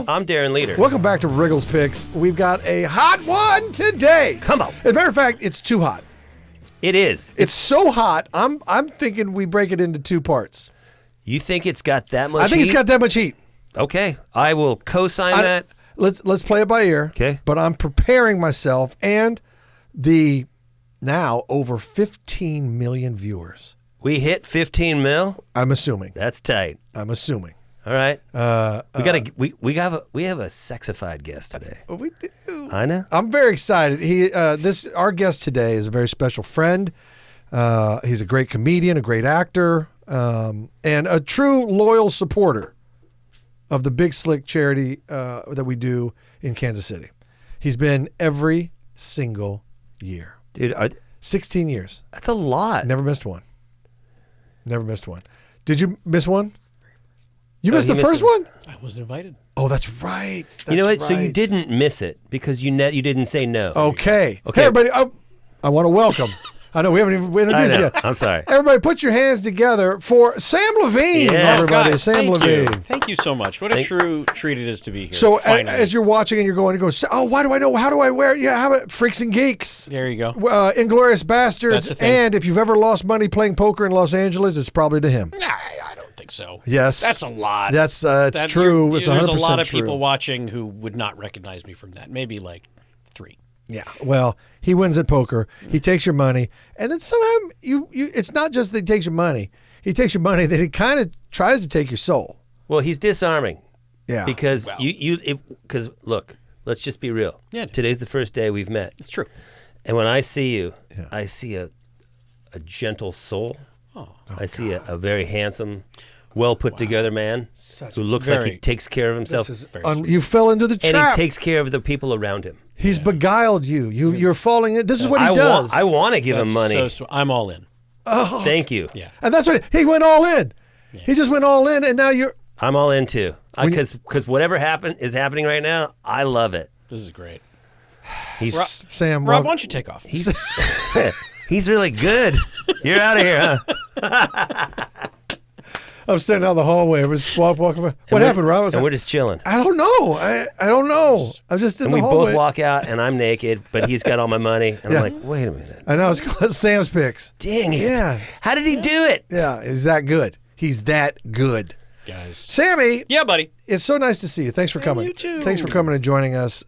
Riggle. I'm Darren Leader. Welcome back to Riggle's Picks. We've got a hot one today. Come on. As a matter of fact, it's too hot. It is. It's so hot, I'm thinking we break it into two parts. You think it's got that much I think heat? it's got that much heat. Okay. I will co-sign that. Let's play it by ear. Okay. But I'm preparing myself and the now over 15 million viewers. We hit 15 mil? I'm assuming. That's tight. I'm assuming. All right. We have a sexified guest today. We do. I know. I'm very excited. Our guest today is a very special friend. He's a great comedian, a great actor, and a true loyal supporter of the Big Slick charity that we do in Kansas City. He's been every single year. Dude, 16 years. that's a lot. Never missed one. Never missed one. Did you miss one? You Oh, missed he the missed first it. one? I wasn't invited. Oh, that's right. You know what? That's So you right. didn't miss it because you didn't say no. Okay. Okay. Hey, everybody. I want to welcome. I know we haven't even I introduced know. yet. I'm sorry. Everybody, put your hands together for Samm Levine. Yes. Everybody, God, Samm thank Levine. you. Thank you so much. What a true treat it is to be here. So Finally. as you're watching and you're going, oh, why do I know? How do I wear? Yeah, how about Freaks and Geeks? there you go. Inglorious Bastards. That's the thing. And if you've ever lost money playing poker in Los Angeles, it's probably to him. Nah, I don't think so. Yes. That's a lot. That's it's true. It's 100% There's a lot of true. people watching who would not recognize me from that. Maybe like 3. Yeah. Well, he wins at poker. He takes your money, and then somehow you. It's not just that he takes your money. He takes your money. That he kind of tries to take your soul. Well, he's disarming. Yeah. Because because look, let's just be real. Yeah. Today's the first day we've met. It's true. And when I see you, I see a gentle soul. I see a very handsome, well put together man who looks like he Very. takes care of himself. You fell into the and trap. he takes care of the people around him. He's beguiled you. You're falling in. This is what he I does. I want to give him money. I'm all in. Thank you. Yeah. And that's what he went all in. Yeah. He just went all in, and now you're. I'm all in too. Because whatever is happening right now, I love it. This is great. He's Sam. Rob, why don't you take off? he's really good. You're out of here, huh? I'm standing down the hallway. We're just walking by. What happened, Rob? And we're just chilling. I don't know. I don't know. I'm just in And the we hallway. both walk out, and I'm naked, but he's got all my money. And Yeah. I'm like, wait a minute. I know. It's called Sam's Picks. Dang it. Yeah. How did he do it? Yeah. He's that good. He's that good. Guys. Sammy. Yeah, buddy. It's so nice to see you. Thanks for coming. you too. Thanks for coming and joining us.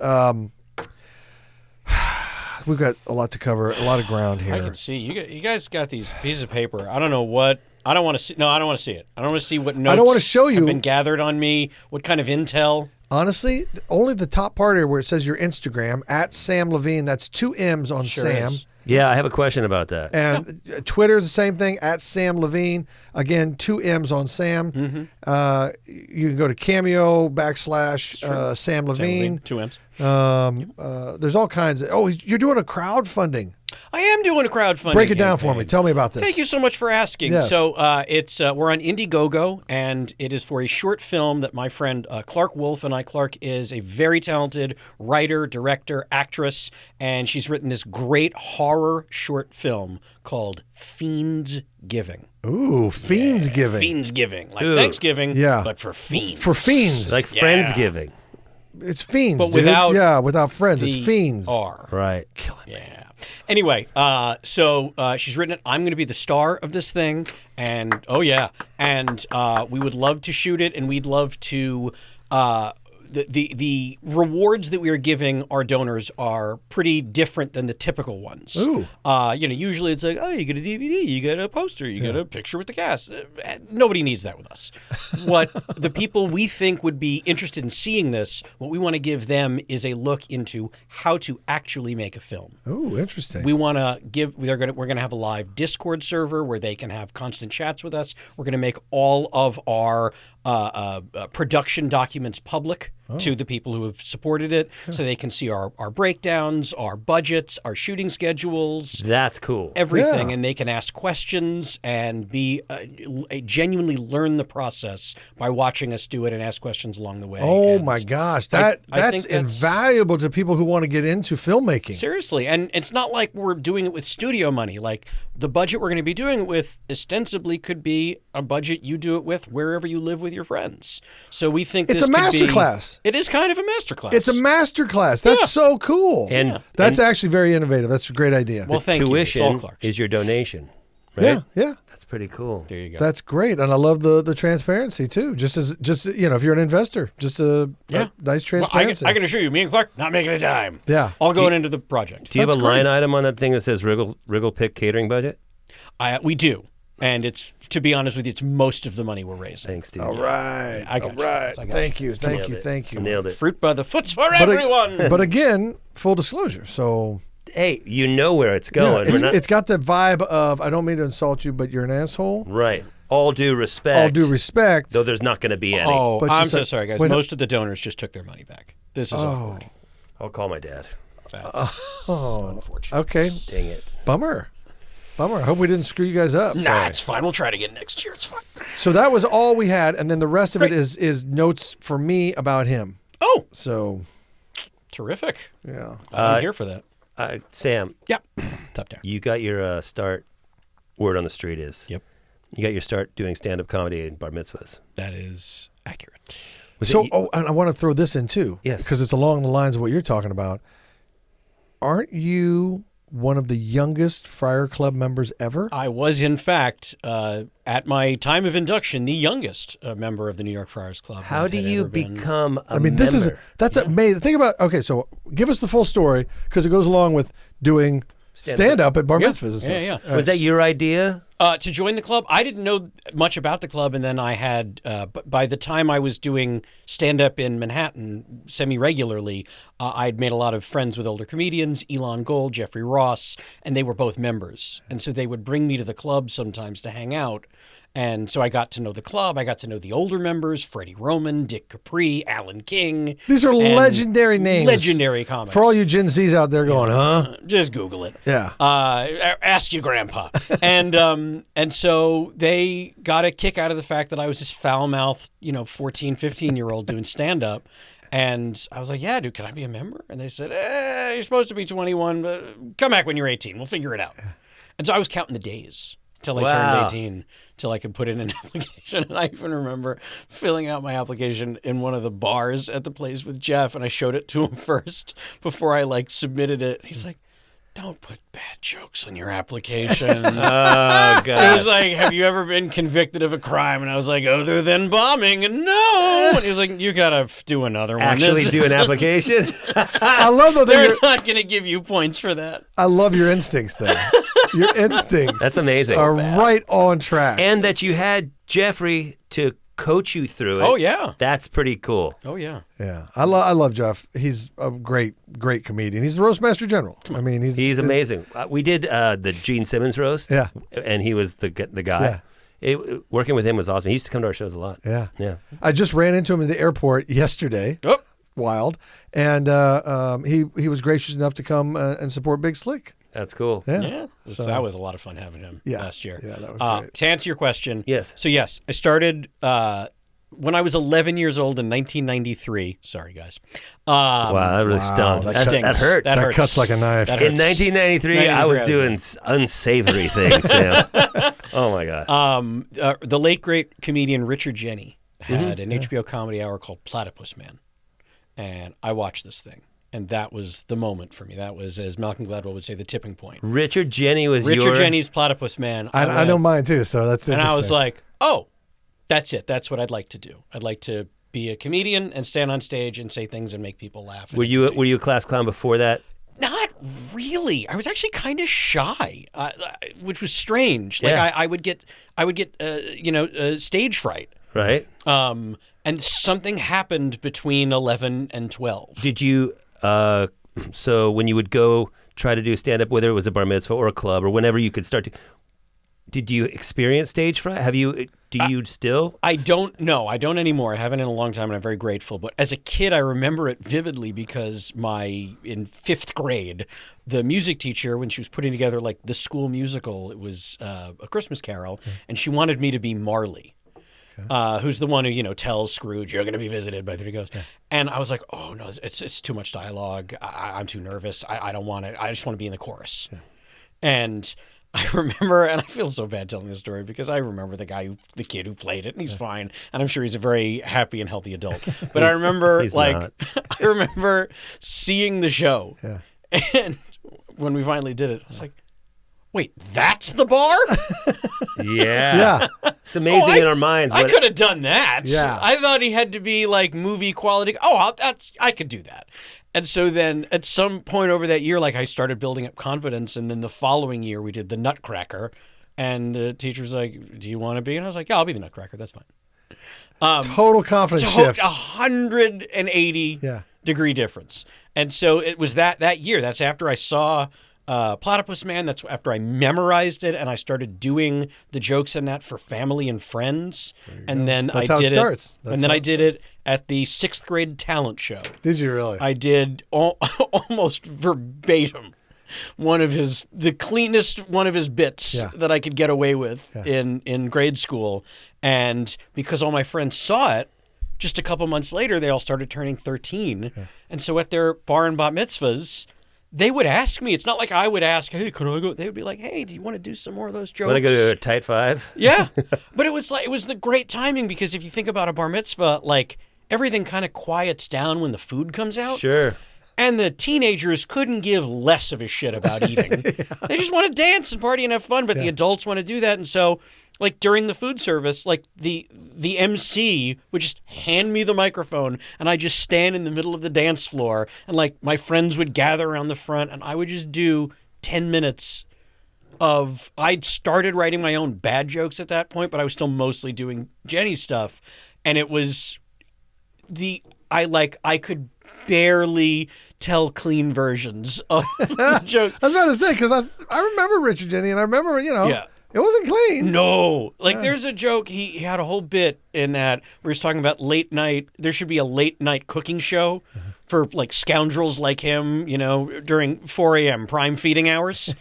We've got a lot to cover, a lot of ground here. I can see you guys got these pieces of paper. I don't know what. I don't want to see. No, I don't want to see it. I don't want to see what notes. don't want to show you. have been gathered on me. What kind of intel? Honestly, only the top part here where it says your Instagram at Samm Levine. That's 2 M's on Sure Sam. is. Yeah, I have a question about that. And Twitter's the same thing, at Samm Levine. Again, 2 M's on Sam. You can go to Cameo / Samm Levine. 2 M's. There's all kinds of. You're doing a crowdfunding. I am doing a crowdfunding. Break it down for campaign. me. Tell me about this. Thank you so much for asking. Yes. So it's we're on Indiegogo, and it is for a short film that my friend Clark Wolf and I. Clark is a very talented writer, director, actress, and she's written this great horror short film called Fiends Giving. Ooh, Fiends Giving. Fiends Giving, like Ooh. Thanksgiving, Yeah. but for fiends. For fiends. Like Friendsgiving. It's fiends, But dude. without Yeah, without friends. the It's fiends. R. Right. Yeah. Anyway, so she's written it. I'm going to be the star of this thing, and we would love to shoot it, and we'd love to. The rewards that we are giving our donors are pretty different than the typical ones. Ooh. Usually it's like, oh, you get a DVD, you get a poster, you get a picture with the cast. Nobody needs that with us. What the people we think would be interested in seeing this, what we want to give them is a look into how to actually make a film. Ooh, interesting. We want to give. We're going to have a live Discord server where they can have constant chats with us. We're going to make all of our production documents public to the people who have supported it, so they can see our breakdowns, our budgets, our shooting schedules. That's cool. Everything, Yeah. and they can ask questions and be genuinely learn the process by watching us do it and ask questions along the way. Oh And my gosh, I that's think that's invaluable to people who want to get into filmmaking. Seriously, and it's not like we're doing it with studio money. Like the budget we're going to be doing it with ostensibly could be a budget you do it with wherever you live with your friends. So we think It's this a could be- masterclass. class. It is kind of a master class. It's a master class. That's so cool. And that's actually very innovative. That's a great idea. Well, thank you. It's all tuition Clark's. is your donation, right? Yeah. That's pretty cool. There you go. That's great, and I love the transparency too. Just if you're an investor, just a nice transparency. Well, I can assure you, me and Clark not making a dime. Yeah. all going into the project. Do you have a That's line great. item on that thing that says Riggle Pick catering budget? We do, and it's, to be honest with you, it's most of the money we're raising. Thanks, dude. All right. I got All you. right. I got Thank you. you. Thank you. Nailed it. Fruit by the foots for everyone. But again, full disclosure. So Hey, you know where it's going. it's, We're not it's got the vibe of I don't mean to insult you, but you're an asshole. right. All due respect. All due respect. Though there's not going to be any. Oh, But you I'm so said- sorry, guys. wait, Most of the donors just took their money back. This is awkward. I'll call my dad. That's unfortunate. Okay. Dang it. Bummer. I hope we didn't screw you guys up. Nah, it's fine. We'll try it again next year. It's fine. So that was all we had, and then the rest of it is notes for me about him. Oh, So terrific. yeah. I'm here for that. Sam, Yeah. Top down. you got your start. Word on the street is Yep. you got your start doing stand-up comedy and bar mitzvahs. That is accurate. So and I want to throw this in too. Yes. Because it's along the lines of what you're talking about. Aren't you one of the youngest Friar Club members ever? I was, in fact, at my time of induction, the youngest member of the New York Friars Club. How that do had you ever been. become a I mean, that's amazing. Think about so give us the full story because it goes along with doing stand up at bar mitzvahs and stuff. Yeah. Was that your idea? To join the club, I didn't know much about the club, and then I had. But by the time I was doing stand-up in Manhattan semi-regularly, I'd made a lot of friends with older comedians, Elon Gold, Jeffrey Ross, and they were both members, and so they would bring me to the club sometimes to hang out. And so I got to know the club. I got to know the older members, Freddie Roman, Dick Capri, Alan King. These are and legendary names. Legendary comics. For all you Gen Zs out there going, huh? Just Google it. Yeah. Ask your grandpa. And so they got a kick out of the fact that I was this foul-mouthed, 14, 15-year-old doing stand-up. And I was like, yeah, dude, can I be a member? And they said, you're supposed to be 21, but come back when you're 18. We'll figure it out. And so I was counting the days till I turned 18, till I could put in an application. And I even remember filling out my application in one of the bars at the place with Jeff, and I showed it to him first before I submitted it. He's like, don't put bad jokes on your application. Oh, God. He was like, have you ever been convicted of a crime? And I was like, other than bombing? And no. And he was like, you got to do another one. Actually do an application? I love though that They're not going to give you points for that. I love your instincts though. Your instincts That's amazing. are right on track. And that you had Jeffrey to coach you through it. Oh, yeah. That's pretty cool. Oh, yeah. Yeah, I love Jeff. He's a great comedian. He's the roast master general. I mean, He's amazing. We did the Gene Simmons roast. Yeah. And he was the guy. Working with him was awesome. He used to come to our shows a lot. Yeah. Yeah. I just ran into him at the airport yesterday. Oh. Wild, and he was gracious enough to come and support Big Slick. That's cool. Yeah. That was a lot of fun having him last year. Yeah, that was great. To answer your question, Yes. So, yes, I started when I was 11 years old in 1993. Sorry, guys. Wow, that really stung. that That hurts. That hurts. cuts like a knife. That In hurts. 1993, I was doing unsavory things, Sam. Oh, my God. The late, great comedian Richard Jenny had an HBO comedy hour called Platypus Man. And I watched this thing. And that was the moment for me. That was, as Malcolm Gladwell would say, the tipping point. Richard Jenny was Richard Jenny's Platypus Man. I know mine too, so that's interesting. And I was like, oh, that's it. That's what I'd like to do. I'd like to be a comedian and stand on stage and say things and make people laugh. Were you a class clown before that? Not really. I was actually kind of shy, which was strange. Like Yeah. I would get stage fright. Right? And something happened between 11 and 12. Did you, so when you would go try to do stand-up, whether it was a bar mitzvah or a club or whenever you could start to, did you experience stage fright? Do you still? I don't know. I don't anymore. I haven't in a long time, and I'm very grateful. But as a kid, I remember it vividly because in fifth grade, the music teacher, when she was putting together the school musical, it was A Christmas Carol, and she wanted me to be Marley. Who's the one who, tells Scrooge, you're going to be visited by three ghosts. Yeah. And I was like, oh, no, it's too much dialogue. I'm too nervous. I don't want it. I just want to be in the chorus. Yeah. And I remember, and I feel so bad telling this story because I remember the kid who played it, and he's fine, and I'm sure he's a very happy and healthy adult. But I remember, I remember seeing the show, and when we finally did it, I was like, "Wait, that's the bar?" Yeah. It's amazing in our minds. I could have done that. Yeah. I thought he had to be like movie quality. Oh, I could do that. And so then at some point over that year, like I started building up confidence. And then the following year we did the Nutcracker. And the teacher was like, "Do you want to be?" And I was like, "Yeah, I'll be the Nutcracker. That's fine." Total confidence shift. 180 degree difference. And so it was that year. That's after I saw Platypus Man. That's after I memorized it and I started doing the jokes in that for family and friends. And then That's how it starts. And then I did it at the 6th grade talent show. Did you really? I did almost verbatim the cleanest one of his bits that I could get away with in grade school. And because all my friends saw it, just a couple months later, they all started turning 13. And so at their bar and bat mitzvahs, they would ask me. It's not like I would ask, "Hey, can I go?" They would be like, "Hey, do you want to do some more of those jokes?" Want to go to a tight five? Yeah. But it was the great timing because if you think about a bar mitzvah, like everything kind of quiets down when the food comes out. Sure. And the teenagers couldn't give less of a shit about eating. They just want to dance and party and have fun, but the adults want to do that. And so, like during the food service, like the MC would just hand me the microphone and I just stand in the middle of the dance floor and like my friends would gather around the front and I would just do 10 minutes of, I'd started writing my own bad jokes at that point, but I was still mostly doing Jenny's stuff. And it was I could barely tell clean versions of the jokes. I was about to say, because I remember Richard Jenny, and I remember, it wasn't clean. No. Like, there's a joke, he had a whole bit in that where he's talking about late night, there should be a late night cooking show for, like, scoundrels like him, during 4 a.m. prime feeding hours.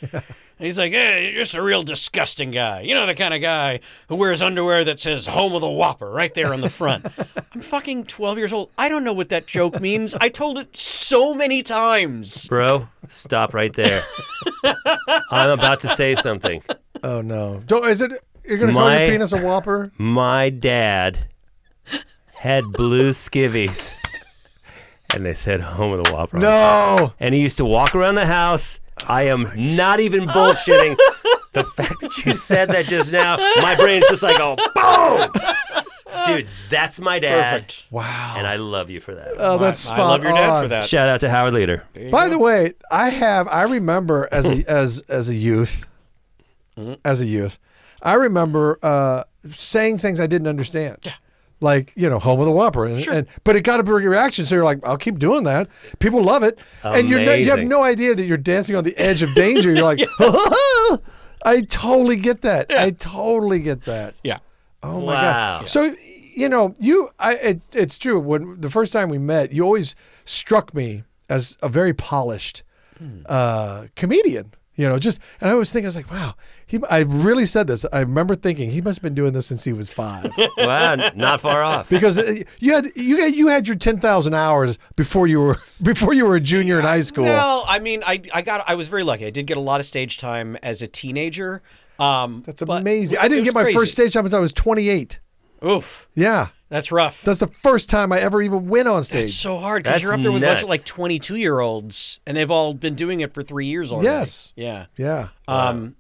And he's like, "Hey, you're just a real disgusting guy. You know, the kind of guy who wears underwear that says home of the Whopper right there on the front." I'm fucking 12 years old. I don't know what that joke means. I told it so many times. Bro, stop right there. I'm about to say something. Oh, no. You're going to call your penis a Whopper? My dad had blue skivvies. And they said home of the Whopper. No. And he used to walk around the house. I am not even bullshitting. The fact that you said that just now, my brain's just like, oh, boom! Dude, that's my dad. Perfect. Wow. And I love you for that. Oh, that's spot on. I love your dad for that. Shout out to Howard Leader. By the way, I remember as a youth, I remember saying things I didn't understand. Yeah. Like, home of the Whopper. But it got a big reaction, so you're like, I'll keep doing that. People love it. Amazing. And you have no idea that you're dancing on the edge of danger. You're like, I totally get that. Yeah. I totally get that. Yeah. Oh, my God. So, it's true. When the first time we met, you always struck me as a very polished comedian. And I always think, I was like, wow, I really said this. I remember thinking he must have been doing this since he was 5. Wow, not far off. Because you had your 10,000 hours before you were a junior in high school. Well, I mean, I was very lucky. I did get a lot of stage time as a teenager. That's amazing. I didn't get my first stage time until I was 28. Oof. Yeah. That's rough. That's the first time I ever even went on stage. That's so hard because you're up there with a bunch of like 22-year-olds and they've all been doing it for 3 years already. Yes. Yeah. Yeah.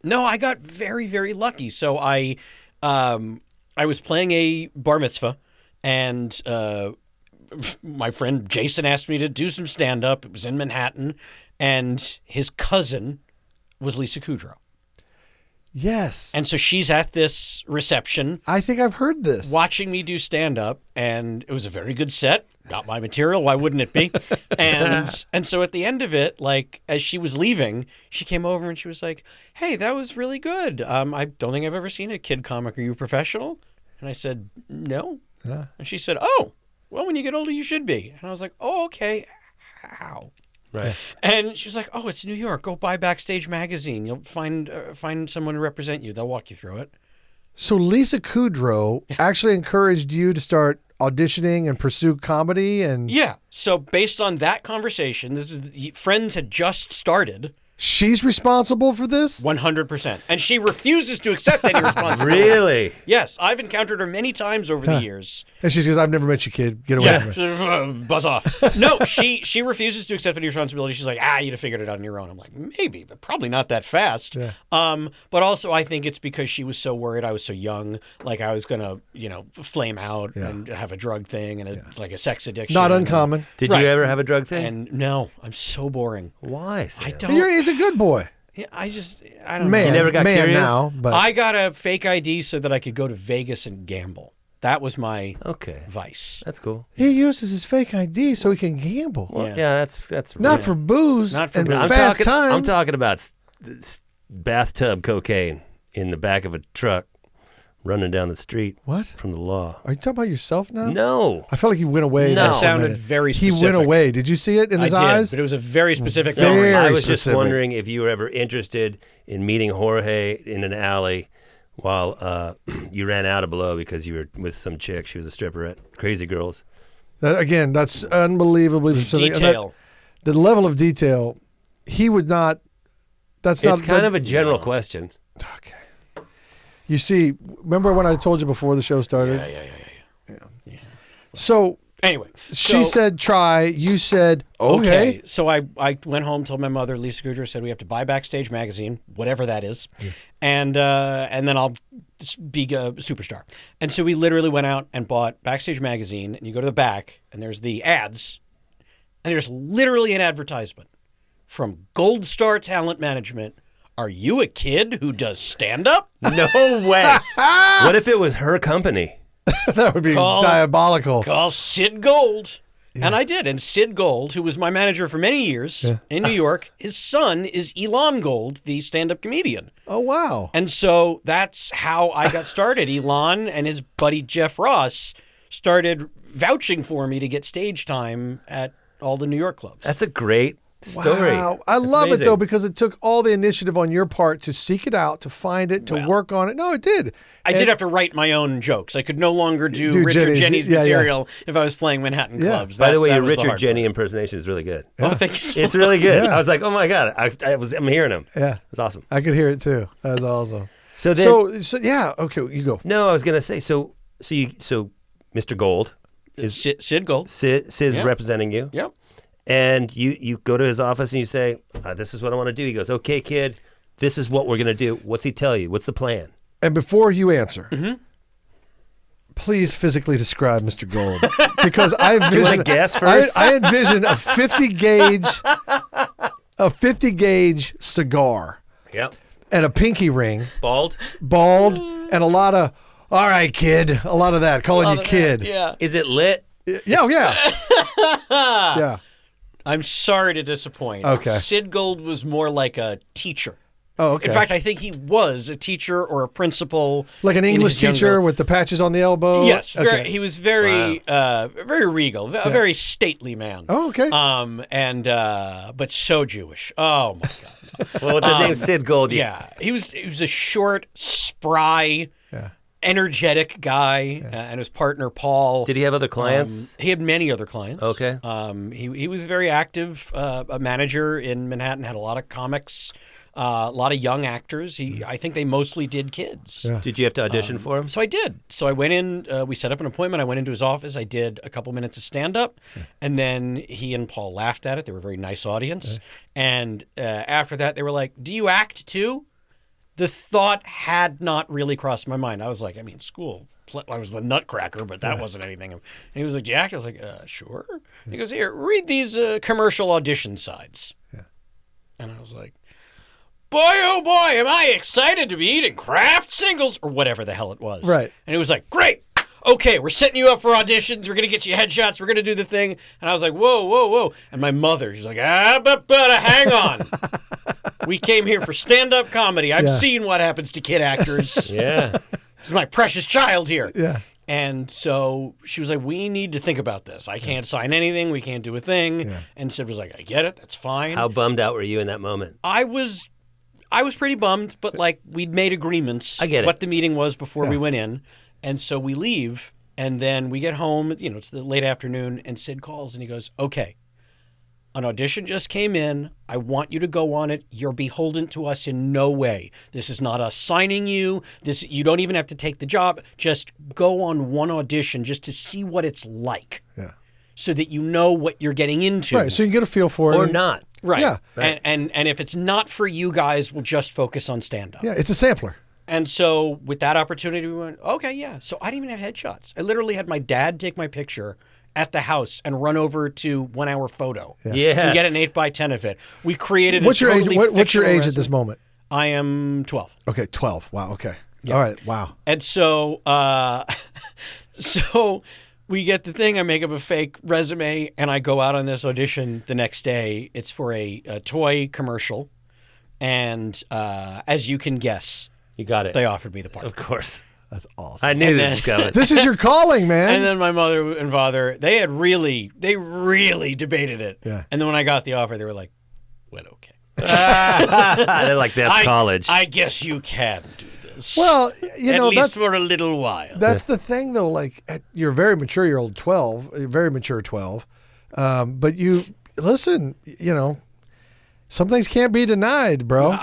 No, I got very, very lucky. So I was playing a bar mitzvah and my friend Jason asked me to do some stand-up. It was in Manhattan and his cousin was Lisa Kudrow. Yes. And so she's at this reception. I think I've heard this. Watching me do stand-up, and it was a very good set. Got my material. Why wouldn't it be? And so at the end of it, like, as she was leaving, she came over and she was like, "Hey, that was really good. I don't think I've ever seen a kid comic. Are you a professional?" And I said, "No." Yeah. And she said, "Oh, well, when you get older, you should be." And I was like, "Oh, okay. How?" Right. And she was like, "Oh, it's New York. Go buy Backstage Magazine. You'll find someone to represent you. They'll walk you through it." So Lisa Kudrow actually encouraged you to start auditioning and pursue comedy, and yeah. So based on that conversation, Friends had just started, She's responsible for this? 100%. And she refuses to accept any responsibility. Really? Yes, I've encountered her many times over the years. And she goes, I've never met you, kid. Get away from me. Buzz off. No, she refuses to accept any responsibility. She's like, you'd have figured it out on your own. I'm like, maybe, but probably not that fast. Yeah. But also I think it's because she was so worried I was so young, like I was going to, flame out and have a drug thing and like a sex addiction. Not uncommon. Did you ever have a drug thing? And no, I'm so boring. Why? Sam? I don't. He's a good boy. Yeah, I don't Man, know. You never got man curious? now, but I got a fake ID so that I could go to Vegas and gamble. That was my vice. That's cool. he uses his fake ID so he can gamble. Well, yeah, that's Not for booze Not for and booze. fast times. I'm talking about bathtub cocaine in the back of a truck running down the street. What? From the law. Are you talking about yourself now? No. I felt like he went away. No. there That for a sounded minute. very He specific. went away. Did you see it in his I eyes? did, but it was a very specific Very memory. I was specific. just wondering if you were ever interested in meeting Jorge in an alley while you ran out of below because you were with some chick. She was a stripper at Crazy Girls. Again, that's unbelievably specific. And Detail. the level of detail, he would not. That's not. It's kind of a general question. Okay. You see, remember when I told you before the show started? Yeah. So Anyway. she said try. You said okay. So I went home, told my mother, Lisa Kudrow, said we have to buy Backstage magazine, whatever that is, and then I'll be a superstar. And so we literally went out and bought Backstage magazine, and you go to the back, and there's the ads, and there's literally an advertisement from Gold Star Talent Management. Are you a kid who does stand-up? No way. What if it was her company? That would be diabolical. Call Sid Gold. Yeah. And I did. And Sid Gold, who was my manager for many years in New York, his son is Elon Gold, the stand-up comedian. Oh, wow. And so that's how I got started. Elon and his buddy Jeff Ross started vouching for me to get stage time at all the New York clubs. That's a great story. Wow. I That's love it, amazing. though, because it took all the initiative on your part to seek it out, to find it, to work on it. No, it did. I did have to write my own jokes. I could no longer do Do Richard Jenny's- Jenny's yeah, material if I was playing Manhattan clubs. By the way, That your was the Richard hard Jenny part. impersonation is really good. Oh, thank you so It's really good. Yeah. I was like, oh my God, I'm hearing him. Yeah. It's awesome. I could hear it, too. That's awesome. So then, So yeah, okay, you go. no, I was going to say, so Mr. Gold, Sid Gold. Sid's Yeah. representing you. Yep. And you go to his office and you say, this is what I want to do. He goes, okay, kid, this is what we're going to do. What's he tell you? What's the plan? And before you answer, please physically describe Mr. Gold. Because I envision, Do you want to guess first? I envision a 50 gauge cigar Yep. and a pinky ring, Bald? bald, and a lot of, all right, kid, a lot of that, calling you kid. Yeah. Is it lit? Yeah, oh, yeah. Yeah. I'm sorry to disappoint. Okay. Sid Gold was more like a teacher. Oh, okay. In fact, I think he was a teacher or a principal. Like an in English his teacher younger- with the patches on the elbow? Yes, Okay. he was very regal, a very stately man. Oh, okay. But so Jewish. Oh my God. Well, with the name Sid Gold, Yeah, he was a short, spry, Yeah. energetic guy, and his partner Paul. Did he have other clients? He had many other clients. Okay. He was very active, a manager in Manhattan, had a lot of comics, a lot of young actors. I think they mostly did kids. Yeah. Did you have to audition for him? So I did. So I went in, we set up an appointment. I went into his office. I did a couple minutes of stand-up, and then he and Paul laughed at it. They were a very nice audience. And after that, they were like, do you act too? The thought had not really crossed my mind. I was like, school, I was the nutcracker, but that wasn't anything. And he was like, do you act? I was like, sure. And he goes, here, read these commercial audition sides. Yeah. And I was like, boy, oh boy, am I excited to be eating Kraft singles, or whatever the hell it was. Right. And he was like, great. Okay, we're setting you up for auditions. We're going to get you headshots. We're going to do the thing. And I was like, whoa, whoa, whoa. And my mother, she's like, but hang on. We came here for stand-up comedy. I've seen what happens to kid actors. Yeah. This is my precious child here. Yeah. And so she was like, we need to think about this. I can't sign anything. We can't do a thing. Yeah. And Sid was like, I get it. That's fine. How bummed out were you in that moment? I was pretty bummed, but like we'd made agreements. I get it. What the meeting was before we went in. And so we leave, and then we get home, it's the late afternoon, and Sid calls and he goes, okay, An audition just came in. I want you to go on it. You're beholden to us in no way. This is not us signing you. You don't even have to take the job. Just go on one audition just to see what it's like. Yeah. So that you know what you're getting into. Right. So you can get a feel for it. Or not. Right. Yeah. Right. And if it's not for you guys, we'll just focus on stand-up. Yeah. It's a sampler. And so with that opportunity, we went, okay, yeah. So I didn't even have headshots. I literally had my dad take my picture at the house and run over to 1 Hour Photo. Yes. And get an 8x10 of it. We created What's a your totally age? What's your fictional age at this resume. moment? I am 12. Okay, 12. Wow. Okay. All right. Wow. And so, so we get the thing. I make up a fake resume, and I go out on this audition the next day. It's for a toy commercial, and as you can guess, You got it. they offered me the part. Of course. That's awesome. I knew And this then- was coming. This is your calling, man. And then my mother and father, they really debated it. Yeah. And then when I got the offer, they were like, well, okay. They're like, that's college. I guess you can do this. Well, you at know, least that's for a little while. that's the thing, though. Like, you're very mature. You're old 12. You're very mature 12. But you listen. You know, some things can't be denied, bro.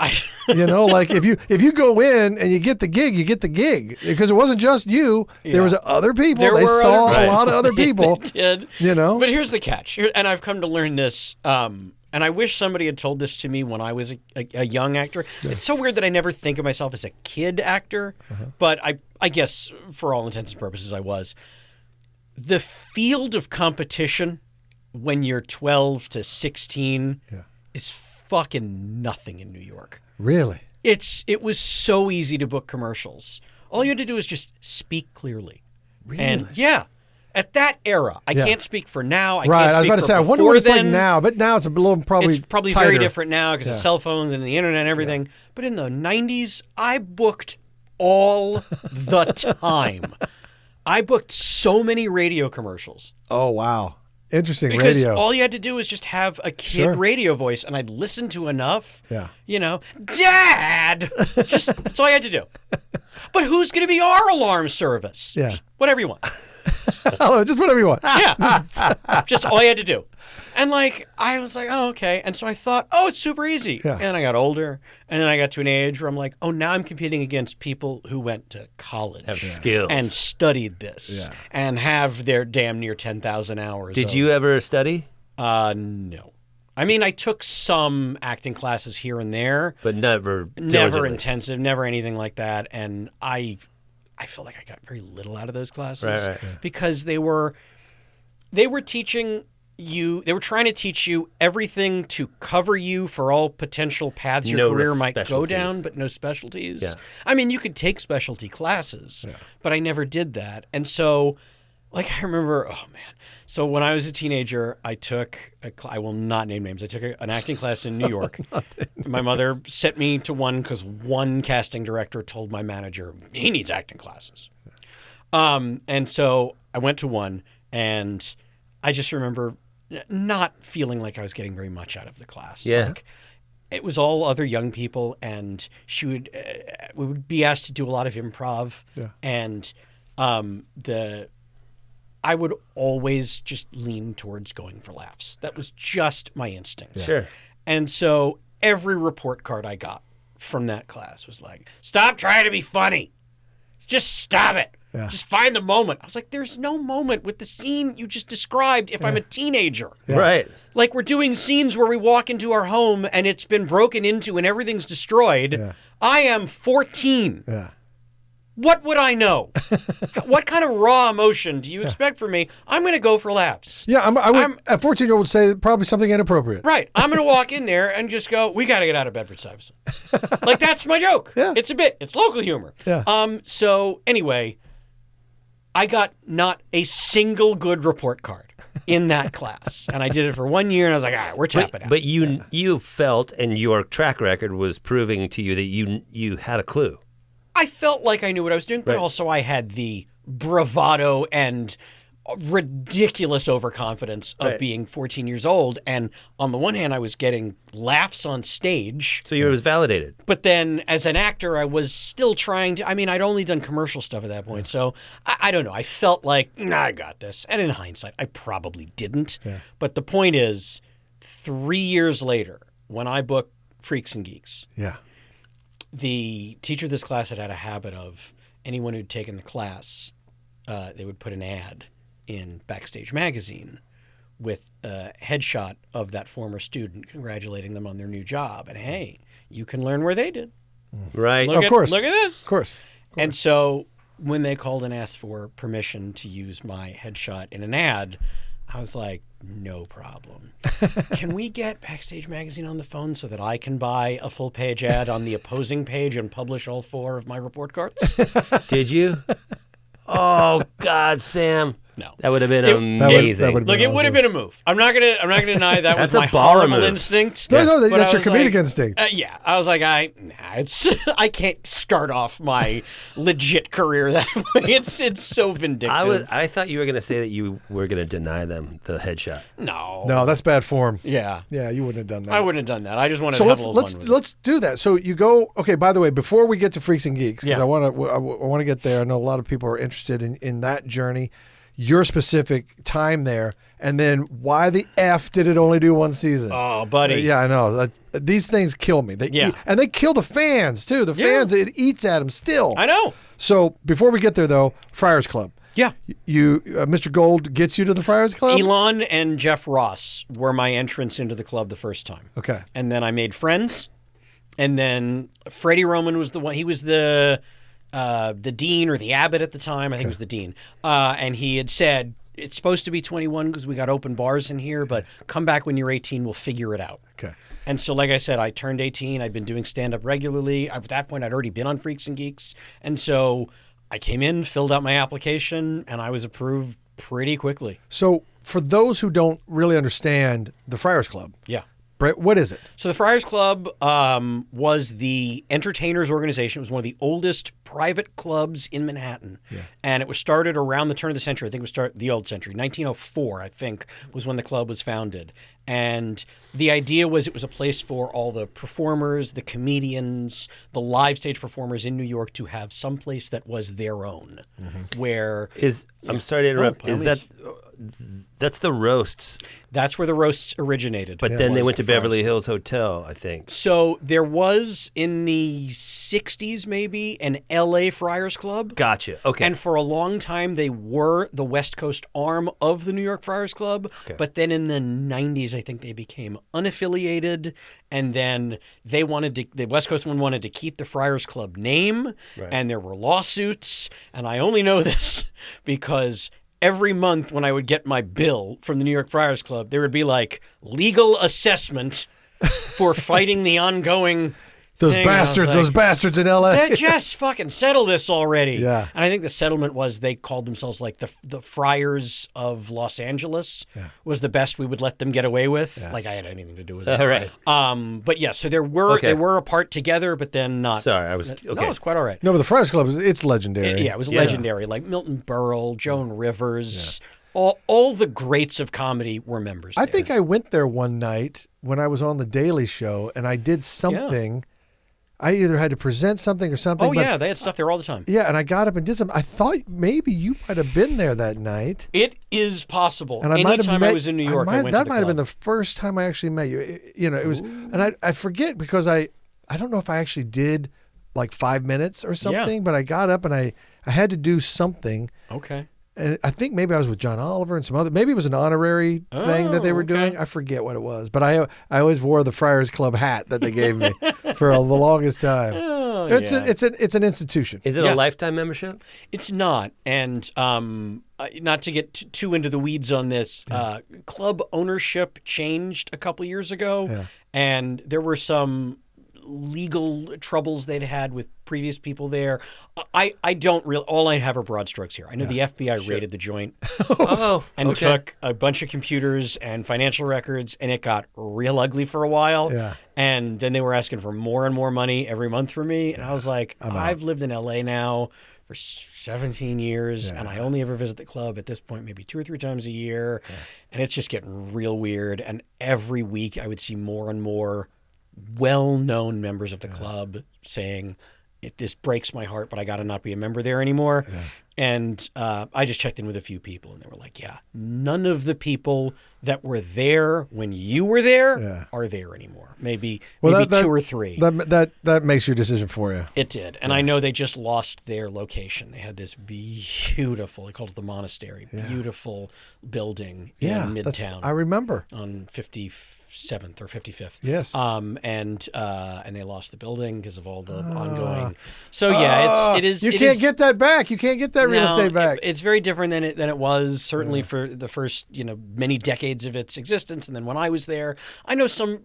You know, like if you go in and you get the gig, you get the gig because it wasn't just you. Yeah. There was other people. There They were saw other- a lot of other people. They did. You know, But here's the catch, and I've come to learn this, and I wish somebody had told this to me when I was a young actor. It's so weird that I never think of myself as a kid actor, but I guess for all intents and purposes I was. The field of competition when you're 12 to 16 is fucking nothing in New York. really. It was so easy to book commercials. All you had to do is just speak clearly. Really? And yeah, at that era, I Yeah. can't speak for now. I Right. can't I was speak about to for say. I wonder before what it's like then. now, but now it's a little probably. It's probably tighter. very different now because of Yeah. cell phones and the internet and everything. But in the 90s, I booked all the time. I booked so many radio commercials. Oh wow. Interesting Because radio. all you had to do was just have a kid Sure. radio voice, and I'd listen to enough. Yeah. You know, Dad. That's all you had to do. But who's going to be our alarm service? Yeah. Just whatever you want. Hello, just whatever you want. Yeah. Just all you had to do. And like, I was like, oh, okay. And so I thought, oh, it's super easy. Yeah. And I got older. And then I got to an age where I'm like, oh, now I'm competing against people who went to college. Have skills. And studied this. Yeah. And have their damn near 10,000 hours. Did of- you ever study? No. I mean, I took some acting classes here and there. But never Never diligently. intensive, never anything like that. And I feel like I got very little out of those classes Right. because they were teaching you, they were trying to teach you everything to cover you for all potential paths your No career might go specialties. down, but no specialties. Yeah. I mean, you could take specialty classes, but I never did that. And so, like, I remember, oh man. So when I was a teenager, I took I will not name names. I took an acting class in New York. My mother sent me to one because one casting director told my manager he needs acting classes. And so I went to one, and I just remember not feeling like I was getting very much out of the class. Yeah. Like, it was all other young people, and we would be asked to do a lot of improv. Yeah. And I would always just lean towards going for laughs. That was just my instinct. Sure. And so every report card I got from that class was like, stop trying to be funny. Just stop it. Yeah. Just find the moment. I was like, there's no moment with the scene you just described if I'm a teenager. Right. Like, we're doing scenes where we walk into our home and it's been broken into and everything's destroyed. Yeah. I am 14. Yeah. What would I know? What kind of raw emotion do you expect from me? I'm going to go for laughs. Yeah, I would. A 14-year-old would say probably something inappropriate. Right. I'm going to walk in there and just go, we got to get out of Bedford-Stuyvesant. Like, that's my joke. Yeah. It's a bit. It's local humor. Yeah. So anyway, I got not a single good report card in that class. And I did it for 1 year, and I was like, all right, we're tapping out. But you felt, and your track record was proving to you that you had a clue. I felt like I knew what I was doing, but Right. also I had the bravado and ridiculous overconfidence of Right. being 14 years old. And on the one hand, I was getting laughs on stage. So you was validated. But then as an actor, I was still trying to, I mean, I'd only done commercial stuff at that point. So I don't know. I felt like, nah, I got this. And in hindsight, I probably didn't. But the point is, 3 years later, when I booked Freaks and Geeks, Yeah. the teacher of this class had a habit of anyone who'd taken the class, they would put an ad in Backstage Magazine with a headshot of that former student congratulating them on their new job. And hey, you can learn where they did. Right. Of course. Look at this. Of course. And so when they called and asked for permission to use my headshot in an ad, I was like, no problem. Can we get Backstage Magazine on the phone so that I can buy a full page ad on the opposing page and publish all 4 of my report cards? Did you? Oh God, Sam. No. That would have been amazing. that would- Look, it would have been a move. I'm not gonna deny that was That's a my baller horrible move. instinct. No, but that's I your was comedic like, instinct. Yeah, I was like, I can't start off my legit career that way. It's so vindictive. I thought you were going to say that you were going to deny them the headshot. No. No, that's bad form. Yeah. Yeah, you wouldn't have done that. I wouldn't have done that. I just wanted So to have a little let's fun with it. let's do that. So you go. Okay. By the way, before we get to Freaks and Geeks, because Yeah. I want to get there. I know a lot of people are interested in that journey, your specific time there, and then why the f did it only do 1 season? Oh, buddy. Yeah, I know. These things kill me. They Yeah. and they kill the fans too. The fans, it eats at them still. I know. So before we get there, though, Friars Club. Yeah. You, Mr. Gold gets you to the Friars Club. Elon and Jeff Ross were my entrance into the club the first time. Okay. And then I made friends. And then Freddie Roman was the one. He was the dean or the abbot at the time. I think it was the dean. And he had said, it's supposed to be 21 because we got open bars in here, but come back when you're 18. We'll figure it out. Okay. And so, like I said, I turned 18. I'd been doing stand-up regularly. At that point, I'd already been on Freaks and Geeks. And so I came in, filled out my application, and I was approved pretty quickly. So for those who don't really understand the Friars Club, Yeah. Brett, what is it? So the Friars Club was the entertainers organization. It was one of the oldest private clubs in Manhattan. And it was started around the turn of the century. I think it was the old century. 1904, I think, was when the club was founded. And the idea was it was a place for all the performers, the comedians, the live stage performers in New York to have some place that was their own. Where I'm sorry to interrupt. by all Is means. that's the roasts? that's where the roasts originated. But then they was went to the Friars Beverly Hills Hotel, I think. So there was in the 60s maybe an LA Friars Club. Gotcha. Okay. And for a long time they were the West Coast arm of the New York Friars Club. Okay. But then in the 90s I think they became unaffiliated, and then the West Coast one wanted to keep the Friars Club name, and there were lawsuits, and I only know this because every month when I would get my bill from the New York Friars Club, there would be like legal assessment for fighting the ongoing Those thing. I was bastards, like, those bastards in L.A. They just fucking settle this already. Yeah. And I think the settlement was they called themselves like the Friars of Los Angeles was the best we would let them get away with. Like I had anything to do with it. All right. But yeah, so there were Okay. they were apart together, but then not. Sorry, I was okay. No, it's quite all right. No, but the Friars Club, it's legendary. Yeah, it was legendary. Like Milton Berle, Joan Rivers, all the greats of comedy were members. I there. think I went there one night when I was on the Daily Show, and I did something. I either had to present something or something. Oh but, yeah, they had stuff there all the time. yeah, and I got up and did something. I thought maybe you might have been there that night. It is possible. And I might have Anytime met, I was in New York, I went to that the might have been club. the first time I actually met you. It was, and I forget because I don't know if I actually did like 5 minutes or something, but I got up and I had to do something. Okay. And I think maybe I was with John Oliver and some other. Maybe it was an honorary thing that they were okay. doing. I forget what it was, but I always wore the Friars Club hat that they gave me for the longest time. Oh, It's yeah. it's an institution. Is it Yeah. a lifetime membership? It's not. And not to get too into the weeds on this, club ownership changed a couple years ago, and there were some legal troubles they'd had with previous people there. I don't really. All I have are broad strokes here. I know the FBI raided the joint Oh, and okay. took a bunch of computers and financial records, and it got real ugly for a while. Yeah. And then they were asking for more and more money every month from me, and I was like, I've lived in LA now for 17 years, and I only ever visit the club at this point maybe 2 or 3 times a year, and it's just getting real weird. And every week I would see more and more well-known members of the club saying, this breaks my heart, but I got to not be a member there anymore. Yeah. And I just checked in with a few people, and they were like, yeah, none of the people that were there when you were there are there anymore. Maybe two or three. That makes your decision for you. It did. And I know they just lost their location. They had this beautiful, they called it the Monastery, beautiful building in Midtown. I remember. On 57th or 55th. Yes. And they lost the building because of all the ongoing. So yeah, it is. You can't get that back. You can't get that real estate back. It's very different than it was certainly for the first many decades of its existence. And then when I was there, I know some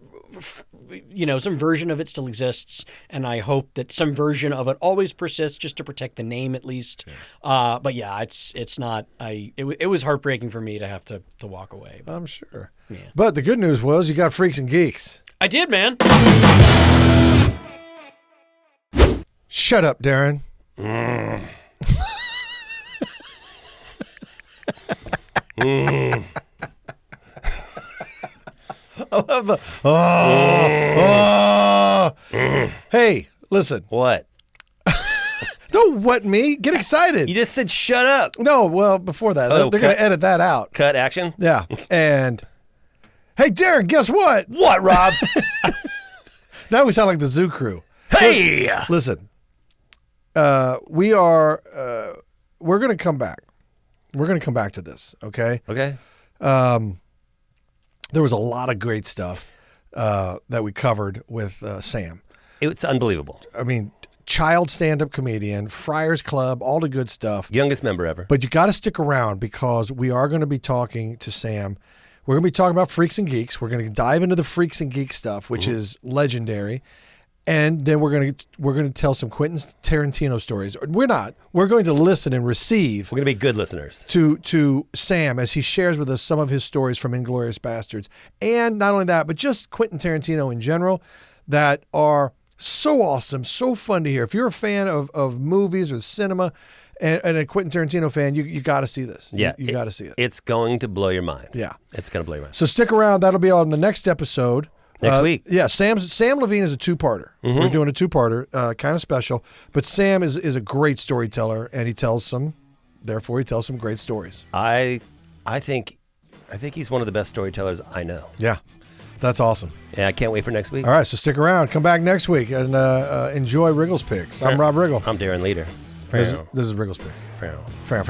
version of it still exists, and I hope that some version of it always persists, just to protect the name at least. Yeah. But yeah, it's not. It was heartbreaking for me to have to walk away. I'm sure. Yeah. But the good news was you got Freaks and Geeks. I did, man. Shut up, Darren. I love the Hey, listen. What? Don't what me. Get excited. You just said shut up. No, well, before that. They're going to edit that out. Cut action? Yeah. And hey, Darren, guess what? What, Rob? Now we sound like the Zoo Crew. Hey! Listen. We're going to come back. We're going to come back to this, okay? Okay. There was a lot of great stuff that we covered with Samm. It's unbelievable. I mean, child stand-up comedian, Friars Club, all the good stuff. Youngest member ever. But you got to stick around because we are going to be talking to Samm. We're going to be talking about Freaks and Geeks. We're going to dive into the Freaks and Geeks stuff, which is legendary. And then we're going to tell some Quentin Tarantino stories. We're not. We're going to listen and receive. We're going to be good listeners to Samm as he shares with us some of his stories from Inglourious Bastards, and not only that, but just Quentin Tarantino in general, that are so awesome, so fun to hear. If you're a fan of movies or cinema, and a Quentin Tarantino fan, you got to see this. Yeah, you got to see it. It's going to blow your mind. Yeah, it's going to blow your mind. So stick around. That'll be on the next episode. Next week. Yeah, Samm Levine is a two-parter. Mm-hmm. We're doing a two-parter, kind of special. But Samm is a great storyteller, and he tells some great stories. I think he's one of the best storytellers I know. Yeah, that's awesome. Yeah, I can't wait for next week. All right, so stick around. Come back next week and enjoy Riggle's Picks. I'm Rob Riggle. I'm Darren Leader. This is Riggle's Picks. Farrell. Farrell.